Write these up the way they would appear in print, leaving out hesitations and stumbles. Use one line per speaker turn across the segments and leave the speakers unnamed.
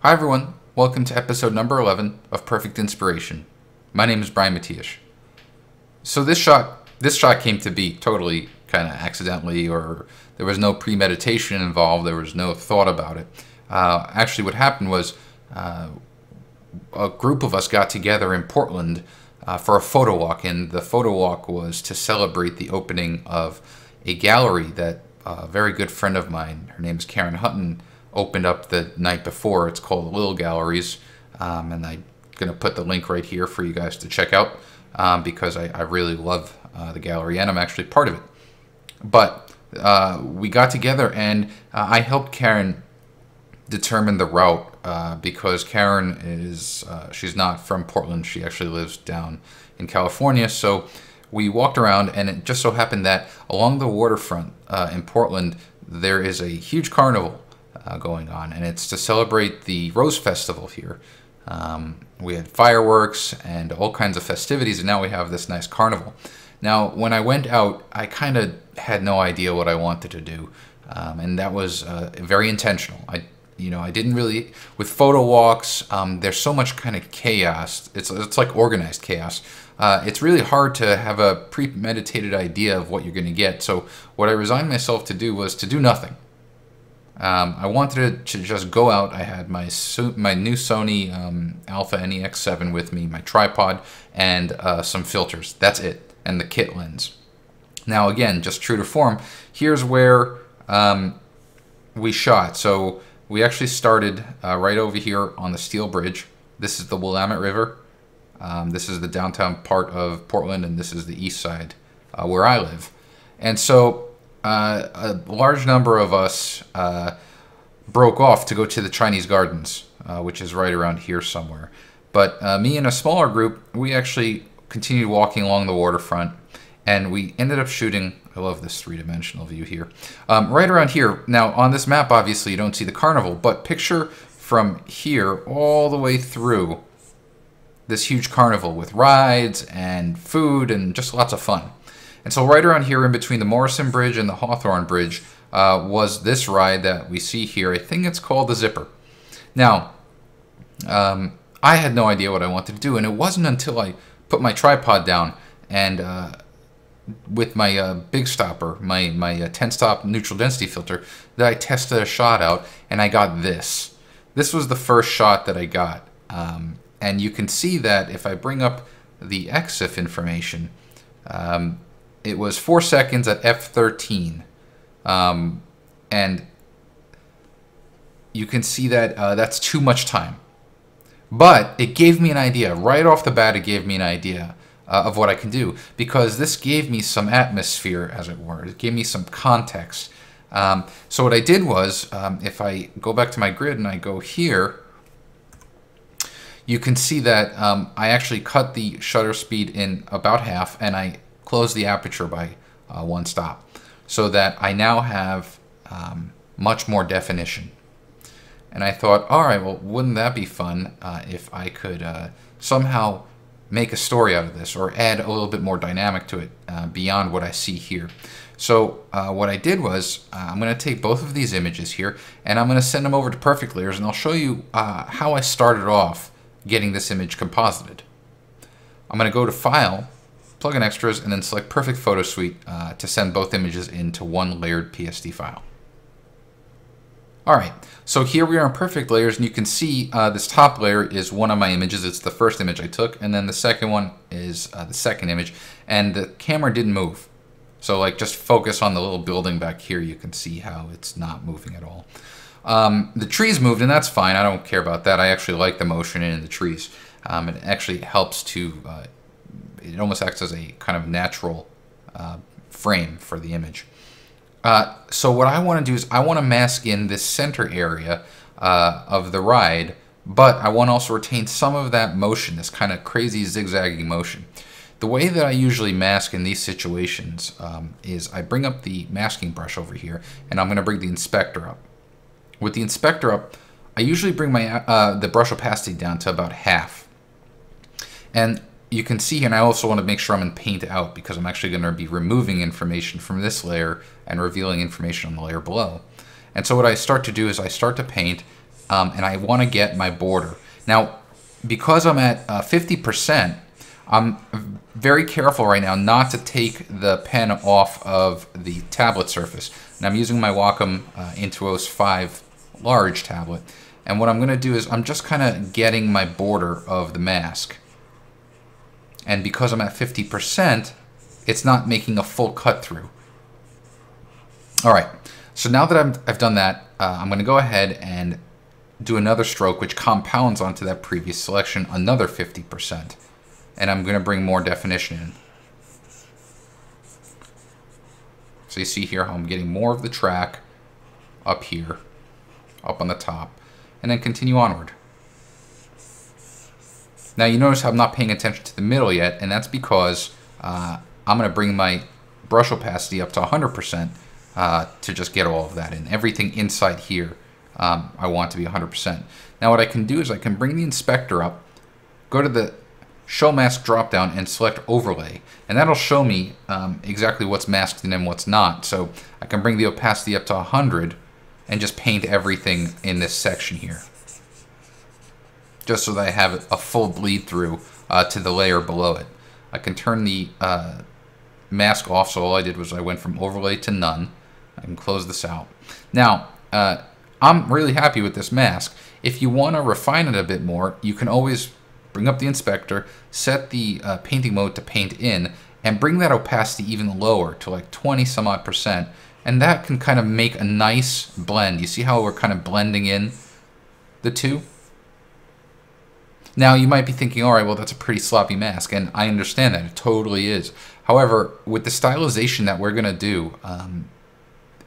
Hi everyone, welcome to episode number 11 of Perfect Inspiration. My name is Brian Matias. So this shot came to be totally kind of accidentally, or there was no premeditation involved, there was no thought about it. Actually what happened was a group of us got together in Portland for a photo walk, and the photo walk was to celebrate the opening of a gallery that a very good friend of mine, her name is Hutton, opened up the night before. It's called LIL Galleries, and I'm going to put the link right here for you guys to check out because I really love the gallery and I'm actually part of it. But we got together and I helped Karen determine the route because Karen is, she's not from Portland, she actually lives down in California, so we walked around and it just so happened that along the waterfront in Portland there is a huge carnival going on, and it's to celebrate the Rose Festival here. We had fireworks and all kinds of festivities, and now we have this nice carnival. Now, when I went out, I kind of had no idea what I wanted to do, and that was very intentional. I didn't really, with photo walks, there's so much kind of chaos. It's like organized chaos. It's really hard to have a premeditated idea of what you're going to get. So what I resigned myself to do was to do nothing. I wanted to just go out. I had my new Sony Alpha NEX7 with me, my tripod, and some filters. That's it, and the kit lens. Now again, just true to form, here's where we shot. So we actually started right over here on the Steel Bridge. This is the Willamette River. This is the downtown part of Portland, and this is the east side where I live. And so a large number of us broke off to go to the Chinese Gardens, which is right around here somewhere. But me and a smaller group, we actually continued walking along the waterfront, and we ended up shooting, I love this three-dimensional view here, right around here. Now on this map obviously you don't see the carnival, but picture from here all the way through this huge carnival with rides and food and just lots of fun. And so right around here in between the Morrison Bridge and the Hawthorne Bridge was this ride that we see here. I think it's called the Zipper. Now, I had no idea what I wanted to do, and it wasn't until I put my tripod down and with my big stopper, my 10-stop neutral density filter, that I tested a shot out, and I got this. This was the first shot that I got. And you can see that if I bring up the EXIF information, it was 4 seconds at f13, and you can see that that's too much time. But it gave me an idea. Right off the bat, it gave me an idea of what I can do, because this gave me some atmosphere, as it were. It gave me some context. So what I did was, if I go back to my grid and I go here, you can see that I actually cut the shutter speed in about half, and I close the aperture by 1 stop, so that I now have much more definition. And I thought, all right, well, wouldn't that be fun if I could somehow make a story out of this, or add a little bit more dynamic to it beyond what I see here. So what I did was I'm going to take both of these images here, and I'm going to send them over to Perfect Layers, and I'll show you how I started off getting this image composited. I'm going to go to File, Plug in Extras, and then select Perfect Photo Suite to send both images into one layered PSD file. Alright, so here we are in Perfect Layers, and you can see this top layer is one of my images. It's the first image I took, and then the second one is the second image, and the camera didn't move. So like, just focus on the little building back here. You can see how it's not moving at all. The trees moved, and that's fine. I don't care about that. I actually like the motion in the trees. It actually helps to, it almost acts as a kind of natural frame for the image. So what I want to do is I want to mask in this center area of the ride, but I want to also retain some of that motion, this kind of crazy zigzagging motion. The way that I usually mask in these situations is I bring up the masking brush over here, and I'm going to bring the inspector up. With the inspector up, I usually bring my the brush opacity down to about half. And you can see here, and I also want to make sure I'm in paint out, because I'm actually going to be removing information from this layer and revealing information on the layer below. And so what I start to do is I start to paint, and I want to get my border. Now, because I'm at 50%, I'm very careful right now not to take the pen off of the tablet surface. And I'm using my Wacom Intuos 5 large tablet. And what I'm going to do is I'm just kind of getting my border of the mask. And because I'm at 50%, it's not making a full cut through. All right, so now that I've done that, I'm going to go ahead and do another stroke which compounds onto that previous selection another 50%. And I'm going to bring more definition in. So you see here how I'm getting more of the track up here, up on the top, and then continue onward. Now you notice I'm not paying attention to the middle yet, and that's because I'm going to bring my brush opacity up to 100% to just get all of that in. Everything inside here I want to be 100%. Now what I can do is I can bring the inspector up, go to the Show Mask dropdown and select Overlay, and that'll show me exactly what's masked and what's not. So I can bring the opacity up to 100 and just paint everything in this section here, just so that I have a full bleed through to the layer below it. I can turn the mask off, so all I did was I went from Overlay to None. I can close this out. Now, I'm really happy with this mask. If you want to refine it a bit more, you can always bring up the inspector, set the painting mode to paint in, and bring that opacity even lower to like 20 some odd %, and that can kind of make a nice blend. You see how we're kind of blending in the two? Now you might be thinking, all right, well that's a pretty sloppy mask, and I understand that, it totally is. However, with the stylization that we're gonna do,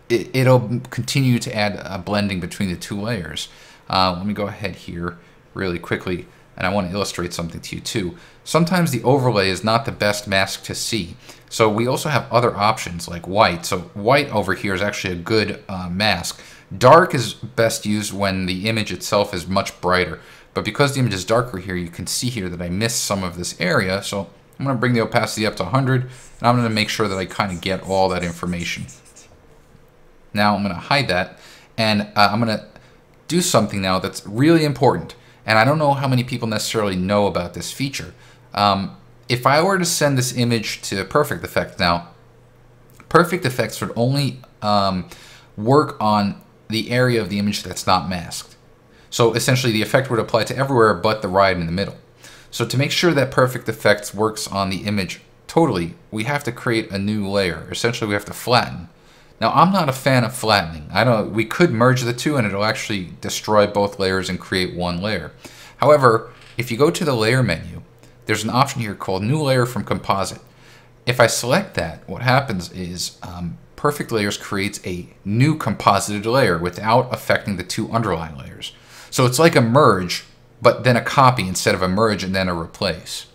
it'll continue to add a blending between the two layers. Let me go ahead here really quickly, and I want to illustrate something to you too. Sometimes the overlay is not the best mask to see. So we also have other options like white. So white over here is actually a good mask. Dark is best used when the image itself is much brighter. But because the image is darker here, you can see here that I missed some of this area. So I'm going to bring the opacity up to 100, and I'm going to make sure that I kind of get all that information. Now I'm going to hide that, and I'm going to do something now that's really important. And I don't know how many people necessarily know about this feature. If I were to send this image to Perfect Effects now, Perfect Effects would only work on the area of the image that's not masked. So essentially the effect would apply to everywhere but the ride in the middle. So to make sure that Perfect Effects works on the image totally, we have to create a new layer. Essentially we have to flatten. Now I'm not a fan of flattening. We could merge the two and it'll actually destroy both layers and create one layer. However, if you go to the layer menu, there's an option here called New Layer from Composite. If I select that, what happens is Perfect Layers creates a new composited layer without affecting the two underlying layers. So it's like a merge, but then a copy instead of a merge and then a replace.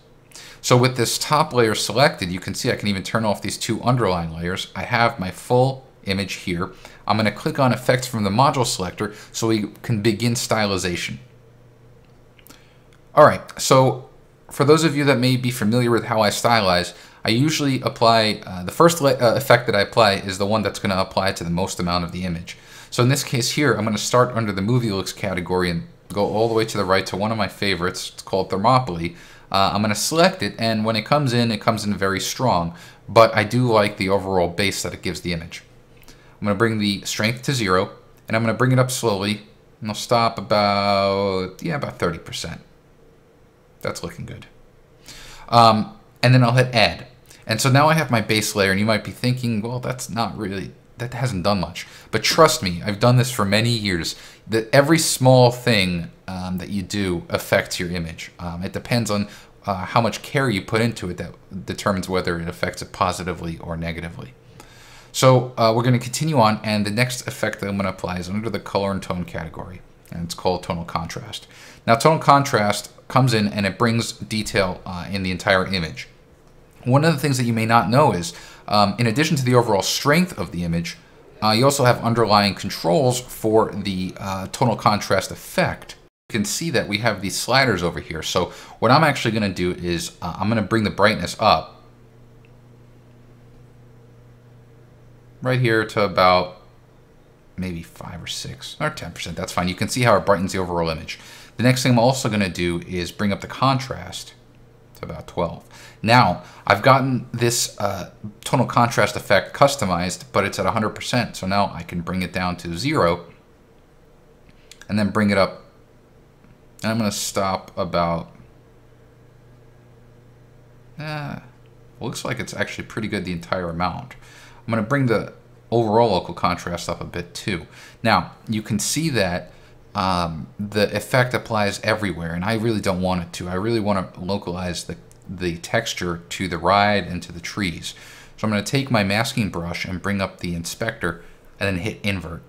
So with this top layer selected, you can see I can even turn off these two underlying layers. I have my full image here. I'm going to click on Effects from the module selector so we can begin stylization. Alright, so for those of you that may be familiar with how I stylize, I usually apply, the first effect that I apply is the one that's going to apply to the most amount of the image. So in this case here, I'm going to start under the Movie Looks category and go all the way to the right to one of my favorites. It's called Thermopylae. I'm going to select it, and when it comes in very strong, but I do like the overall base that it gives the image. I'm going to bring the strength to 0, and I'm going to bring it up slowly, and I'll stop about 30%. That's looking good. And then I'll hit Add. And so now I have my base layer, and you might be thinking, well, that's not really, that hasn't done much. But trust me, I've done this for many years, that every small thing that you do affects your image. It depends on how much care you put into it that determines whether it affects it positively or negatively. So we're going to continue on, and the next effect that I'm going to apply is under the color and tone category, and it's called tonal contrast. Now tonal contrast comes in and it brings detail in the entire image. One of the things that you may not know is, in addition to the overall strength of the image, you also have underlying controls for the tonal contrast effect. You can see that we have these sliders over here. So what I'm actually going to do is I'm going to bring the brightness up right here to about maybe 5 or 6 or 10%. That's fine. You can see how it brightens the overall image. The next thing I'm also going to do is bring up the contrast to about 12. Now, I've gotten this tonal contrast effect customized, but it's at 100%. So now I can bring it down to 0 and then bring it up. And I'm going to stop about, looks like it's actually pretty good the entire amount. I'm going to bring the overall local contrast up a bit too. Now, you can see that the effect applies everywhere, and I really don't want it to. I really want to localize the texture to the ride and to the trees. So I'm going to take my masking brush and bring up the inspector and then hit invert.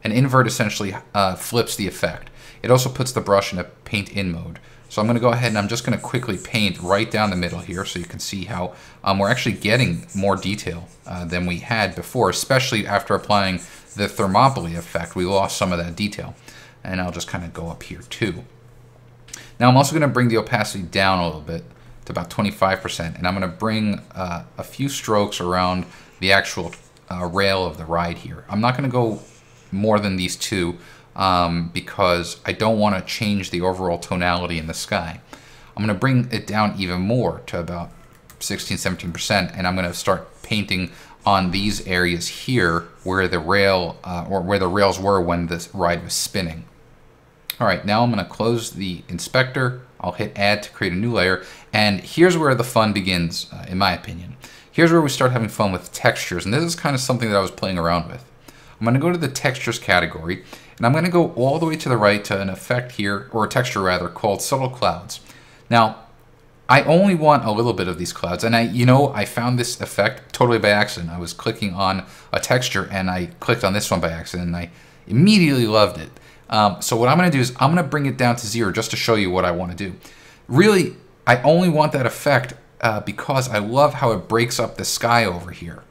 And invert essentially flips the effect. It also puts the brush in a paint in mode. So I'm going to go ahead and I'm just going to quickly paint right down the middle here so you can see how we're actually getting more detail than we had before, especially after applying the thermopylae effect. We lost some of that detail. And I'll just kind of go up here too. Now I'm also going to bring the opacity down a little bit to about 25%, and I'm going to bring a few strokes around the actual rail of the ride here. I'm not going to go more than these two because I don't want to change the overall tonality in the sky. I'm going to bring it down even more to about 16-17%, and I'm going to start painting on these areas here where the rail or where the rails were when this ride was spinning. All right, now I'm going to close the inspector. I'll hit add to create a new layer, and here's where the fun begins, in my opinion. Here's where we start having fun with textures, and this is kind of something that I was playing around with. I'm going to go to the textures category, and I'm going to go all the way to the right to an effect here, or a texture rather, called subtle clouds. Now, I only want a little bit of these clouds, and I found this effect totally by accident. I was clicking on a texture, and I clicked on this one by accident, and I immediately loved it. So what I'm going to do is I'm going to bring it down to 0 just to show you what I want to do. Really, I only want that effect because I love how it breaks up the sky over here.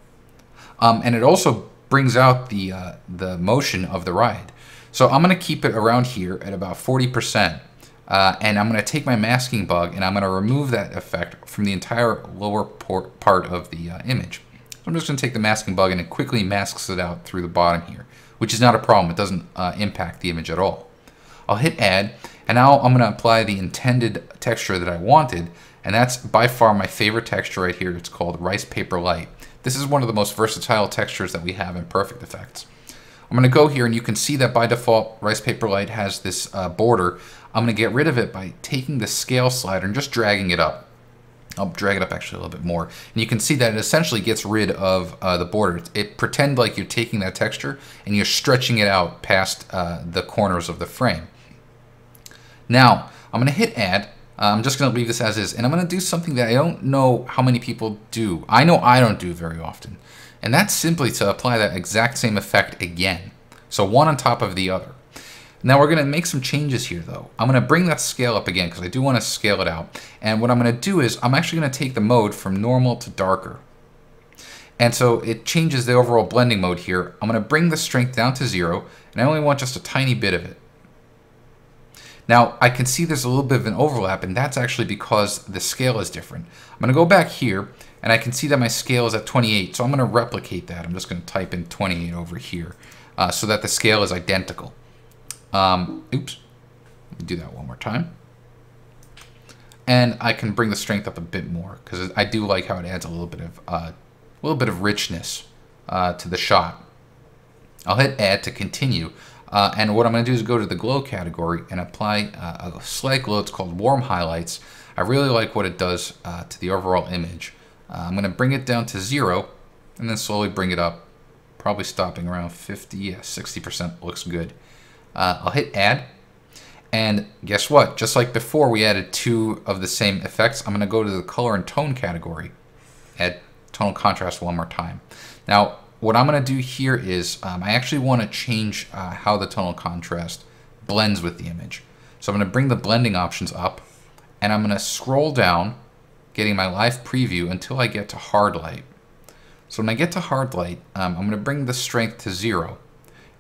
And it also brings out the motion of the ride. So I'm going to keep it around here at about 40%. And I'm going to take my masking bug and I'm going to remove that effect from the entire lower part of the image. So I'm just going to take the masking bug and it quickly masks it out through the bottom here, which is not a problem. It doesn't impact the image at all. I'll hit add, and now I'm going to apply the intended texture that I wanted, and that's by far my favorite texture right here. It's called Rice Paper Light. This is one of the most versatile textures that we have in Perfect Effects. I'm going to go here, and you can see that by default, Rice Paper Light has this border. I'm going to get rid of it by taking the scale slider and just dragging it up. I'll drag it up actually a little bit more. And you can see that it essentially gets rid of the border. It pretend like you're taking that texture and you're stretching it out past the corners of the frame. Now, I'm going to hit add. I'm just going to leave this as is. And I'm going to do something that I don't know how many people do. I know I don't do very often. And that's simply to apply that exact same effect again. So one on top of the other. Now we're going to make some changes here though. I'm going to bring that scale up again because I do want to scale it out. And what I'm going to do is I'm actually going to take the mode from normal to darker. And so it changes the overall blending mode here. I'm going to bring the strength down to 0 and I only want just a tiny bit of it. Now I can see there's a little bit of an overlap and that's actually because the scale is different. I'm going to go back here and I can see that my scale is at 28. So I'm going to replicate that. I'm just going to type in 28 over here so that the scale is identical. Oops, let me do that one more time. And I can bring the strength up a bit more because I do like how it adds a little bit of richness to the shot. I'll hit add to continue. And what I'm going to do is go to the glow category and apply a slight glow. It's called warm highlights. I really like what it does to the overall image. I'm going to bring it down to 0 and then slowly bring it up, probably stopping around 50, yeah, 60% looks good. I'll hit add, and guess what? Just like before, we added 2 of the same effects. I'm going to go to the color and tone category, add tonal contrast one more time. Now, what I'm going to do here is I actually want to change how the tonal contrast blends with the image. So I'm going to bring the blending options up, and I'm going to scroll down, getting my live preview until I get to hard light. So when I get to hard light, I'm going to bring the strength to 0,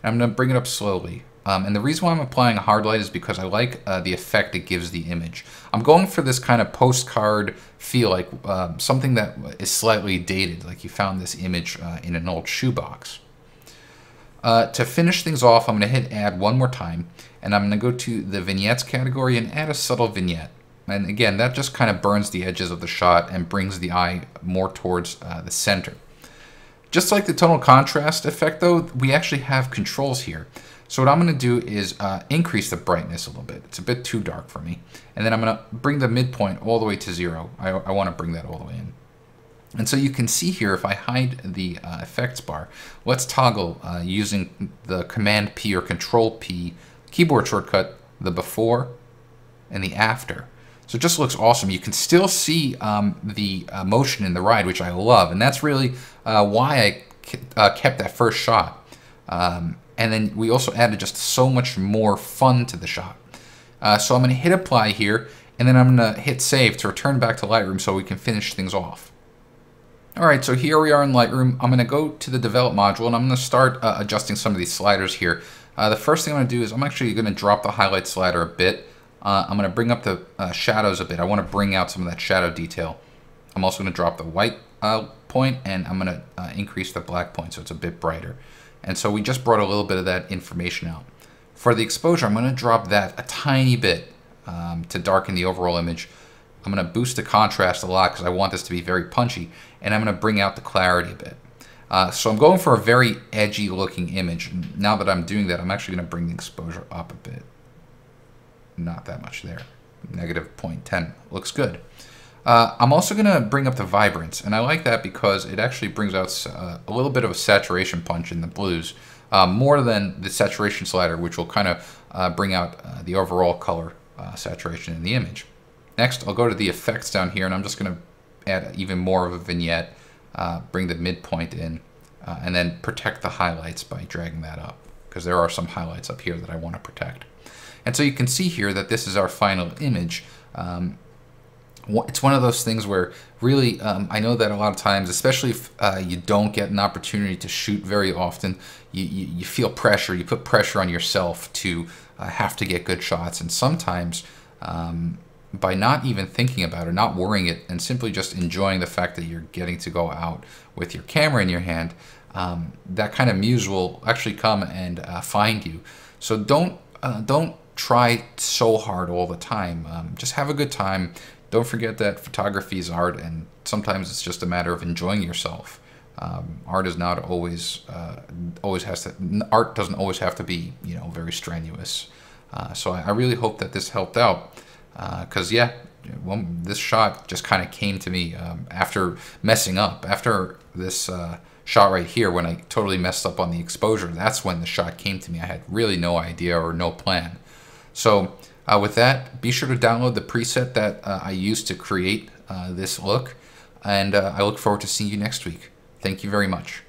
and I'm going to bring it up slowly. And the reason why I'm applying a hard light is because I like the effect it gives the image. I'm going for this kind of postcard feel, like something that is slightly dated, like you found this image in an old shoebox. To finish things off, I'm going to hit add one more time, and I'm going to go to the vignettes category and add a subtle vignette. And again, that just kind of burns the edges of the shot and brings the eye more towards the center. Just like the tonal contrast effect though, we actually have controls here. So what I'm going to do is increase the brightness a little bit. It's a bit too dark for me. And then I'm going to bring the midpoint all the way to 0. I want to bring that all the way in. And so you can see here, if I hide the effects bar, let's toggle using the Command P or Control P keyboard shortcut, the before and the after. So it just looks awesome. You can still see the motion in the ride, which I love. And that's really why I kept that first shot. And then we also added just so much more fun to the shot. So I'm going to hit apply here, and then I'm going to hit save to return back to Lightroom so we can finish things off. Alright, so here we are in Lightroom. I'm going to go to the develop module, and I'm going to start adjusting some of these sliders here. The first thing I'm going to do is I'm actually going to drop the highlight slider a bit. I'm going to bring up the shadows a bit. I want to bring out some of that shadow detail. I'm also going to drop the white point, and I'm going to increase the black point so it's a bit brighter. And so we just brought a little bit of that information out. For the exposure, I'm going to drop that a tiny bit to darken the overall image. I'm going to boost the contrast a lot because I want this to be very punchy, and I'm going to bring out the clarity a bit. So I'm going for a very edgy looking image. And now that I'm doing that, I'm actually going to bring the exposure up a bit. Not that much there. Negative 0.10 looks good. I'm also going to bring up the vibrance, and I like that because it actually brings out a little bit of a saturation punch in the blues, more than the saturation slider, which will kind of bring out the overall color saturation in the image. Next, I'll go to the effects down here, and I'm just going to add even more of a vignette, bring the midpoint in, and then protect the highlights by dragging that up, because there are some highlights up here that I want to protect. And so you can see here that this is our final image. It's one of those things where really, I know that a lot of times, especially if you don't get an opportunity to shoot very often, you feel pressure, you put pressure on yourself to have to get good shots. And sometimes by not even thinking about it, not worrying it, and simply just enjoying the fact that you're getting to go out with your camera in your hand, that kind of muse will actually come and find you. So don't try so hard all the time. Just have a good time. Don't forget that photography is art, and sometimes it's just a matter of enjoying yourself. Art is not always art doesn't always have to be, you know, very strenuous. So I really hope that this helped out, because yeah, this shot just kind of came to me after messing up. After this shot right here, when I totally messed up on the exposure, that's when the shot came to me. I had really no idea or no plan. So with that, be sure to download the preset that I used to create this look, and I look forward to seeing you next week. Thank you very much.